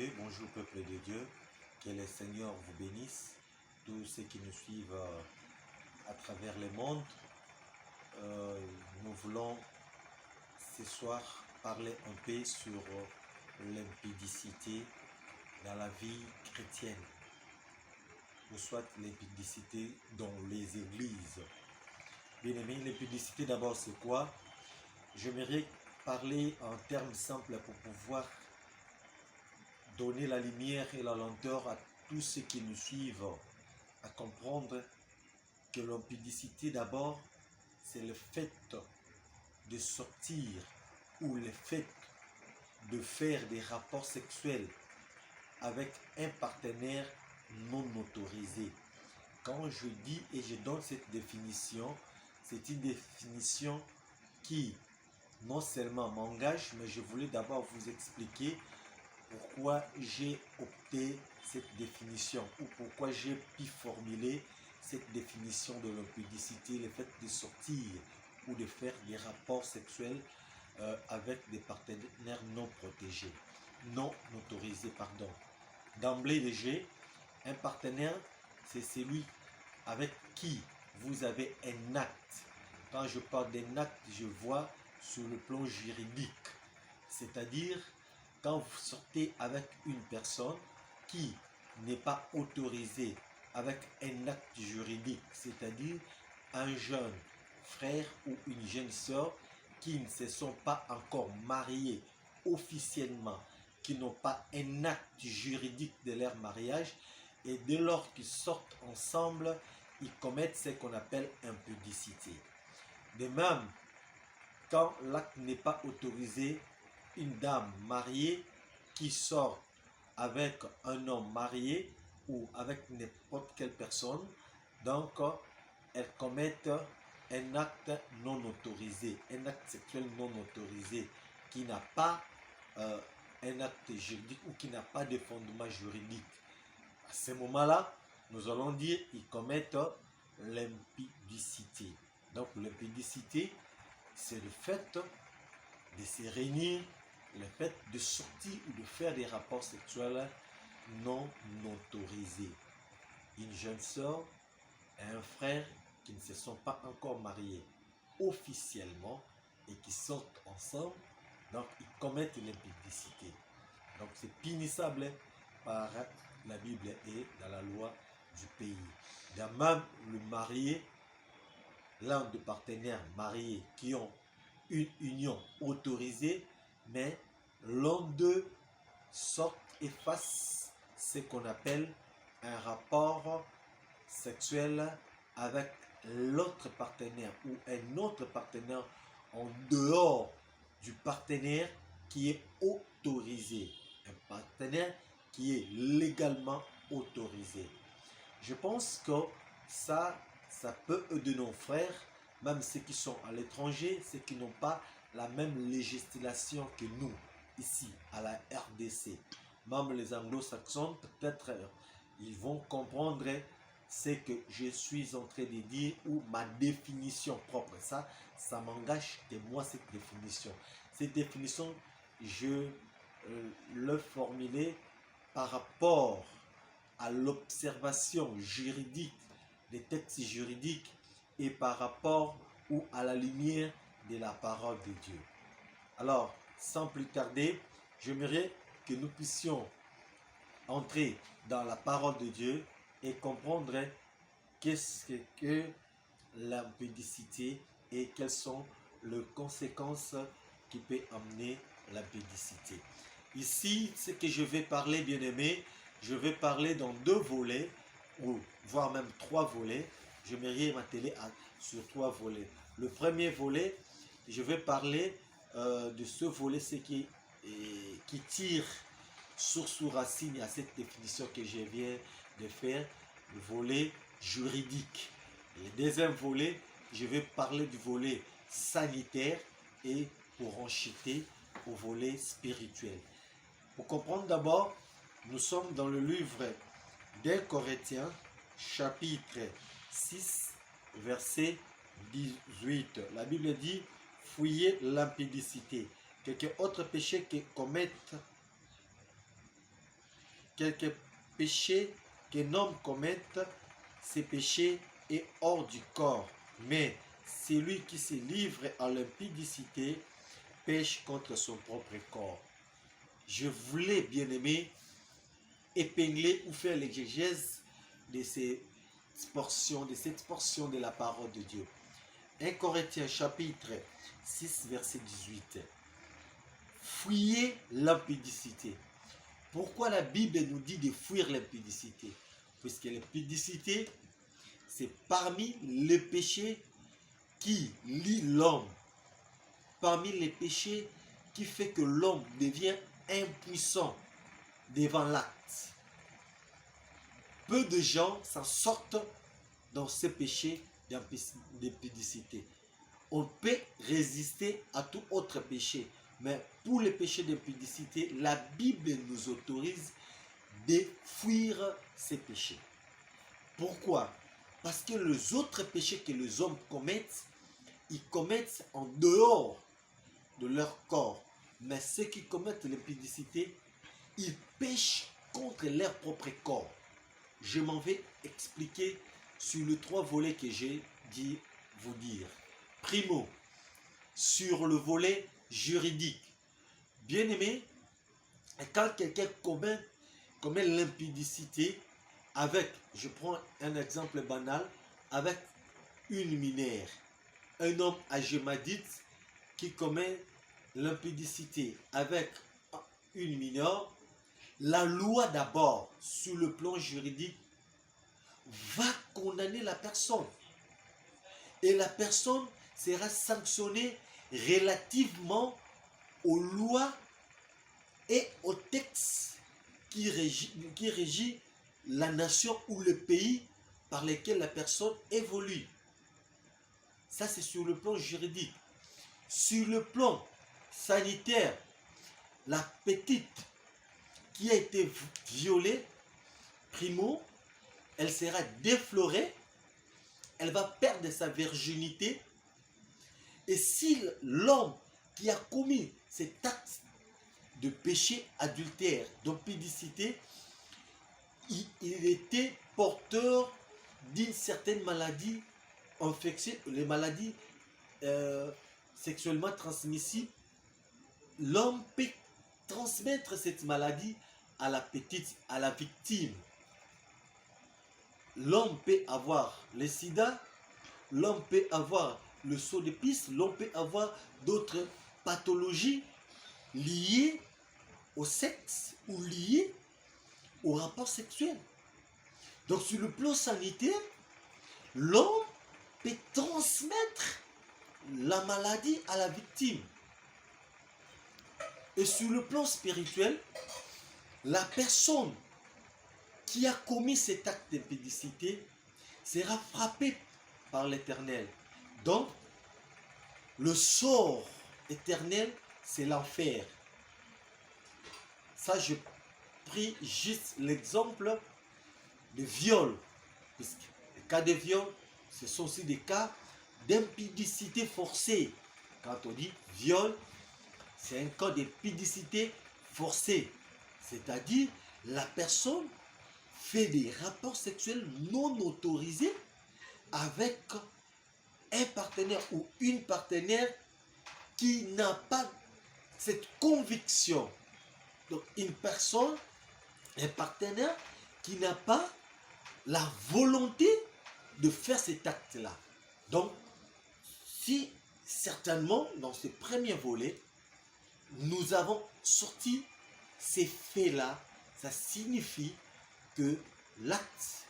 Dieu, bonjour peuple de Dieu, que le Seigneur vous bénisse, tous ceux qui nous suivent à travers le monde. Nous voulons ce soir parler un peu sur l'impudicité dans la vie chrétienne, ou soit l'impudicité dans les églises. Bien aimé, l'impudicité d'abord c'est quoi? J'aimerais parler en termes simples pour pouvoir donner la lumière et la lenteur à tous ceux qui nous suivent à comprendre que l'impudicité d'abord c'est le fait de sortir ou le fait de faire des rapports sexuels avec un partenaire non autorisé. Quand je dis et je donne cette définition, c'est une définition qui non seulement m'engage, mais je voulais d'abord vous expliquer pourquoi j'ai opté cette définition ou pourquoi j'ai pu formuler cette définition de l'impudicité, le fait de sortir ou de faire des rapports sexuels avec des partenaires non protégés, non autorisés, pardon. D'emblée de jeu, un partenaire, c'est celui avec qui vous avez un acte. Quand je parle d'un acte, je vois sur le plan juridique, c'est-à-dire quand vous sortez avec une personne qui n'est pas autorisée avec un acte juridique, c'est-à-dire un jeune frère ou une jeune sœur qui ne se sont pas encore mariés officiellement, qui n'ont pas un acte juridique de leur mariage, et dès lors qu'ils sortent ensemble, ils commettent ce qu'on appelle impudicité. De même, quand l'acte n'est pas autorisé, une dame mariée qui sort avec un homme marié ou avec n'importe quelle personne, donc elle commet un acte non autorisé, un acte sexuel non autorisé qui n'a pas un acte juridique ou qui n'a pas de fondement juridique. À ce moment-là, nous allons dire qu'ils commettent l'impudicité. Donc l'impudicité, c'est le fait de se réunir, le fait de sortir ou de faire des rapports sexuels non autorisés. Une jeune sœur et un frère qui ne se sont pas encore mariés officiellement et qui sortent ensemble, donc ils commettent l'impudicité. Donc c'est punissable par la Bible et dans la loi du pays. Dans même le marié, l'un des partenaires mariés qui ont une union autorisée, mais l'un d'eux sortent et fasse ce qu'on appelle un rapport sexuel avec l'autre partenaire ou un autre partenaire en dehors du partenaire qui est autorisé, un partenaire qui est légalement autorisé. Je pense que ça peut aider nos frères, même ceux qui sont à l'étranger, ceux qui n'ont pas la même législation que nous, ici, à la RDC. Même les anglo-saxons, peut-être, ils vont comprendre ce que je suis en train de dire ou ma définition propre. Ça m'engage de moi, cette définition. Cette définition, je l'ai formulée par rapport à l'observation juridique des textes juridiques et par rapport ou à la lumière de la parole de Dieu. Alors, sans plus tarder, j'aimerais que nous puissions entrer dans la parole de Dieu et comprendre qu'est-ce que l'impudicité et quelles sont les conséquences qui peuvent amener l'impudicité. Ici, ce que je vais parler, bien aimé, je vais parler dans deux volets, ou voire même trois volets. J'aimerais m'atteler sur trois volets. Le premier volet, je vais parler de ce volet, ce qui tire source ou racine à cette définition que je viens de faire, le volet juridique. Et le deuxième volet, je vais parler du volet sanitaire et pour enchaîner au volet spirituel. Pour comprendre d'abord, nous sommes dans le livre d'Un Corinthiens, chapitre 6, verset 18. La Bible dit, fuyez l'impudicité. Quelque autre péché que commettent quelques péchés qu'un homme commette, ces péchés est hors du corps. Mais celui qui se livre à l'impudicité pêche contre son propre corps. Je voulais, bien aimé, épingler ou faire l'exégèse de cette portion de la parole de Dieu. 1 Corinthiens chapitre 6 verset 18. Fuyez l'impudicité. Pourquoi la Bible nous dit de fuir l'impudicité? Puisque l'impudicité, c'est parmi les péchés qui lient l'homme. Parmi les péchés qui fait que l'homme devient impuissant devant l'acte. Peu de gens s'en sortent dans ce péché d'impudicité. On peut résister à tout autre péché, mais pour les péchés d'impudicité, la Bible nous autorise de fuir ces péchés. Pourquoi? Parce que les autres péchés que les hommes commettent, ils commettent en dehors de leur corps. Mais ceux qui commettent l'impudicité, ils pêchent contre leur propre corps. Je m'en vais expliquer sur les 3 volets que j'ai dit vous dire. Primo, sur le volet juridique. Bien aimé, quand quelqu'un commet l'impudicité avec, je prends un exemple banal, avec une mineure, un homme âgé madite qui commet l'impudicité avec une mineure, la loi d'abord, sur le plan juridique, va condamner la personne. Et la personne sera sanctionnée relativement aux lois et aux textes qui régit la nation ou le pays par lesquels la personne évolue. Ça, c'est sur le plan juridique. Sur le plan sanitaire, la petite qui a été violée, primo, elle sera déflorée, elle va perdre sa virginité. Et si l'homme qui a commis cet acte de péché adultère, d'impudicité, il était porteur d'une certaine maladie infectieuse, les maladies sexuellement transmissibles, l'homme peut transmettre cette maladie à la victime. L'homme peut avoir le sida, l'homme peut avoir le sceau de pisse, l'homme peut avoir d'autres pathologies liées au sexe ou liées au rapport sexuel. Donc sur le plan sanitaire, l'homme peut transmettre la maladie à la victime. Et sur le plan spirituel, la personne qui a commis cet acte d'impudicité sera frappée par l'Éternel. Donc, le sort éternel, c'est l'enfer. Ça, je pris juste l'exemple de viol. Puisque les cas de viol, ce sont aussi des cas d'impudicité forcée. Quand on dit viol, c'est un cas d'impudicité forcée. C'est-à-dire, la personne fait des rapports sexuels non autorisés avec un partenaire ou une partenaire qui n'a pas cette conviction. Donc une personne, un partenaire qui n'a pas la volonté de faire cet acte-là. Donc, si certainement dans ce premier volet, nous avons sorti ces faits-là, ça signifie que l'acte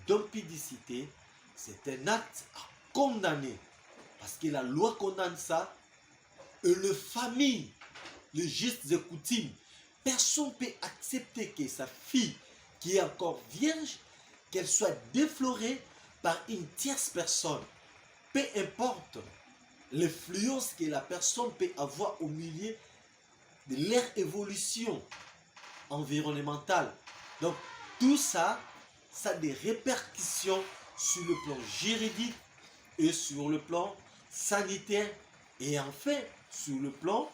d'impudicité, c'est un acte à condamner. Parce que la loi condamne ça. Et les familles, les justes et coutumes, personne ne peut accepter que sa fille, qui est encore vierge, qu'elle soit déflorée par une tierce personne. Peu importe l'influence que la personne peut avoir au milieu de leur évolution environnementale. Donc, tout ça, ça a des répercussions sur le plan juridique et sur le plan sanitaire et enfin sur le plan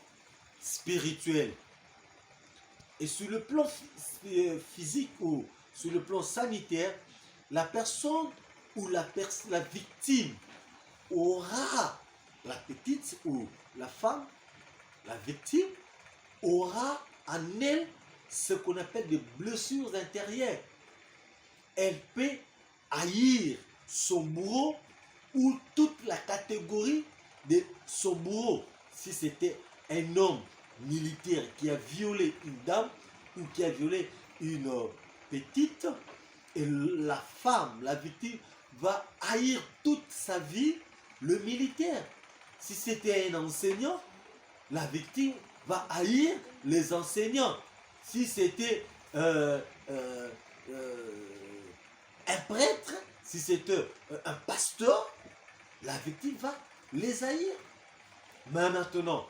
spirituel. Et sur le plan physique ou sur le plan sanitaire, la personne ou la victime aura, la petite ou la femme, la victime aura en elle ce qu'on appelle des blessures intérieures. Elle peut haïr son bourreau ou toute la catégorie de son bourreau. Si c'était un homme militaire qui a violé une dame ou qui a violé une petite, et la femme, la victime, va haïr toute sa vie le militaire. Si c'était un enseignant, la victime va haïr les enseignants. Si c'était un prêtre, si c'était un pasteur, la victime va les haïr. Mais maintenant,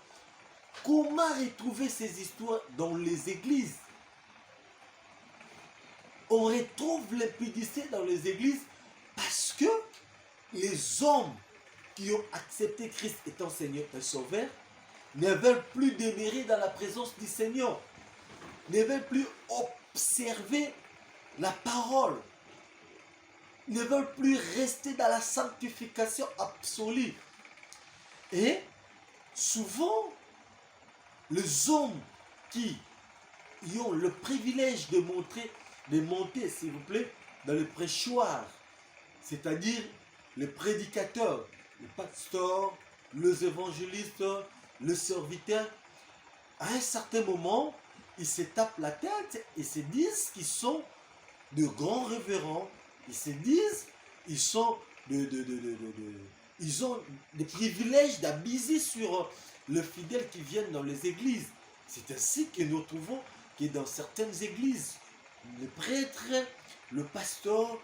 comment retrouver ces histoires dans les églises? On retrouve l'impudicité dans les églises parce que les hommes qui ont accepté Christ étant Seigneur et Sauveur ne veulent plus demeurer dans la présence du Seigneur, ne veulent plus observer la parole, ne veulent plus rester dans la sanctification absolue. Et souvent, les hommes qui ont le privilège de monter, s'il vous plaît, dans le prêchoir, c'est-à-dire les prédicateurs, les pasteurs, les évangélistes, les serviteurs, à un certain moment, ils se tapent la tête et se disent qu'ils sont de grands révérends. Ils se disent ils sont ils ont des privilèges d'abuser sur les fidèles qui viennent dans les églises. C'est ainsi que nous trouvons que dans certaines églises, les prêtres, le pasteur,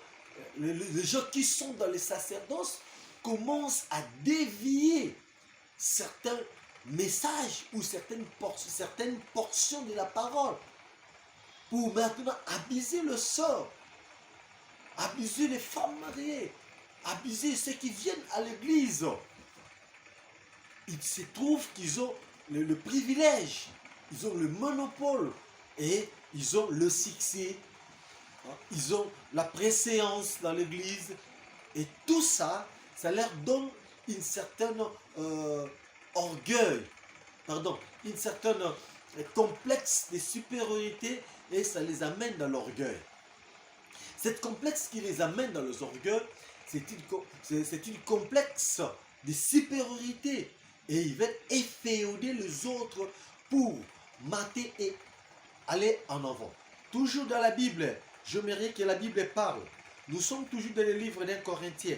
les gens qui sont dans les sacerdoces commencent à dévier certains messages ou certaines portions de la parole pour maintenant abuser le sort, abuser les femmes mariées, abuser ceux qui viennent à l'église. Il se trouve qu'ils ont le privilège, ils ont le monopole et ils ont le succès, ils ont la préséance dans l'église et tout ça, ça leur donne une certaine orgueil, une certaine complexe de supériorité et ça les amène dans l'orgueil. Cette complexe qui les amène dans les orgueils, c'est une complexe de supériorité et ils veulent efféoder les autres pour mater et aller en avant. Toujours dans la Bible, j'aimerais que la Bible parle. Nous sommes toujours dans le livre d'un Corinthien.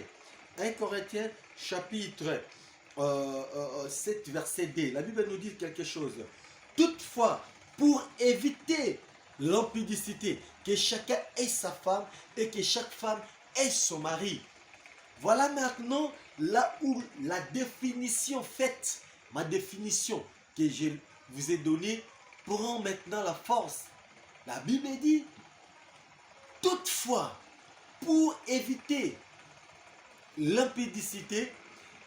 1 Corinthiens chapitre 7 verset 2. La Bible nous dit quelque chose. Toutefois, pour éviter l'impudicité, que chacun ait sa femme et que chaque femme ait son mari. Voilà maintenant là où la définition faite, ma définition que je vous ai donnée, prend maintenant la force. La Bible dit, toutefois, pour éviter l'impudicité,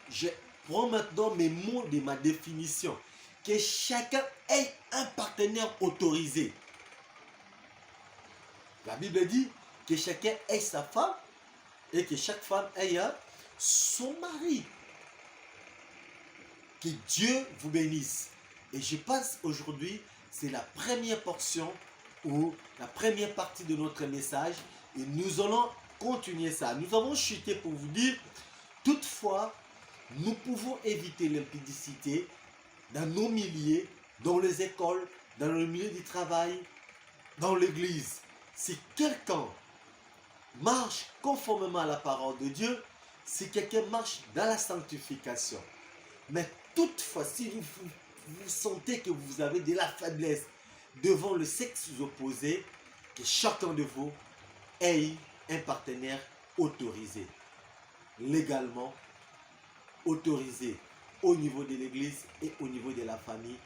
je prends maintenant mes mots de ma définition, que chacun ait un partenaire autorisé. La Bible dit que chacun ait sa femme et que chaque femme ait son mari. Que Dieu vous bénisse. Et je pense aujourd'hui, c'est la première portion ou la première partie de notre message. Et nous allons continuer ça. Nous avons chuté pour vous dire, toutefois, nous pouvons éviter l'impudicité dans nos milieux, dans les écoles, dans le milieu du travail, dans l'église. Si quelqu'un marche conformément à la parole de Dieu, si quelqu'un marche dans la sanctification. Mais toutefois, si vous sentez que vous avez de la faiblesse devant le sexe opposé, que chacun de vous ait un partenaire autorisé, légalement autorisé au niveau de l'église et au niveau de la famille,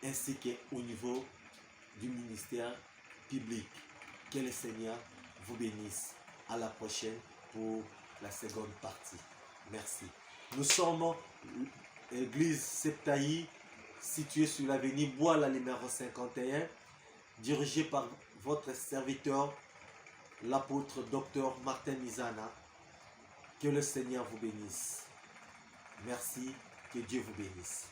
ainsi qu'au niveau du ministère public. Que le Seigneur vous bénisse. À la prochaine pour la seconde partie. Merci. Nous sommes l'église Septaï, située sur l'avenue Bois, la numéro 51. dirigé par votre serviteur, l'apôtre Dr Martin Mizana. Que le Seigneur vous bénisse. Merci, que Dieu vous bénisse.